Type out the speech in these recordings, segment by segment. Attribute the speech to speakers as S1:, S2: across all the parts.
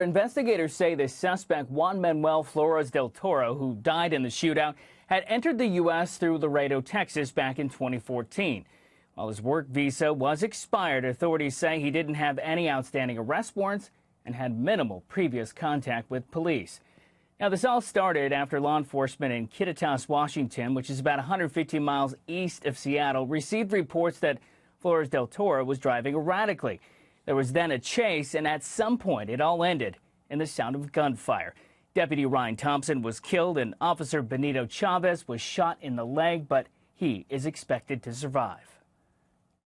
S1: Investigators say the suspect, Juan Manuel Flores del Toro, who died in the shootout, had entered the U.S. through Laredo, Texas back in 2014. While his work visa was expired, authorities say he didn't have any outstanding arrest warrants and had minimal previous contact with police. Now, this all started after law enforcement in Kittitas, Washington, which is about 115 miles east of Seattle, received reports that Flores del Toro was driving erratically. There was then a chase, and at some point it all ended in the sound of gunfire. Deputy Ryan Thompson was killed, and Officer Benito Chavez was shot in the leg, but he is expected to survive.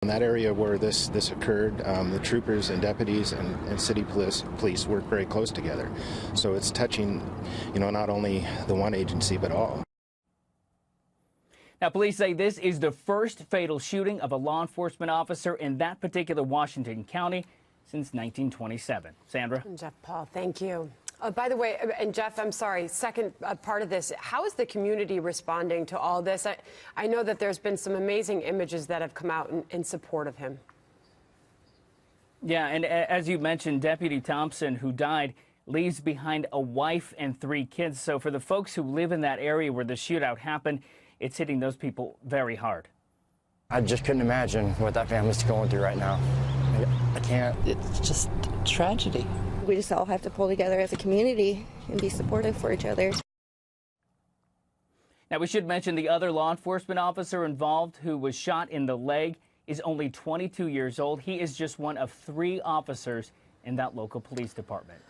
S2: In that area where this occurred, the troopers and deputies and city police work very close together. So it's touching, not only the one agency, but all.
S1: Now, police say this is the first fatal shooting of a law enforcement officer in that particular Washington County since 1927. Sandra?
S3: And Jeff Paul, thank you. By the way, and Jeff, I'm sorry, second part of this, how is the community responding to all this? I know that there's been some amazing images that have come out in support of him.
S1: Yeah, and as you mentioned, Deputy Thompson, who died, leaves behind a wife and 3 kids. So for the folks who live in that area where the shootout happened, it's hitting those people very hard.
S4: I just couldn't imagine what that family's going through right now. I can't.
S5: It's just a tragedy.
S6: We just all have to pull together as a community and be supportive for each other.
S1: Now, we should mention the other law enforcement officer involved who was shot in the leg is only 22 years old. He is just one of 3 officers in that local police department.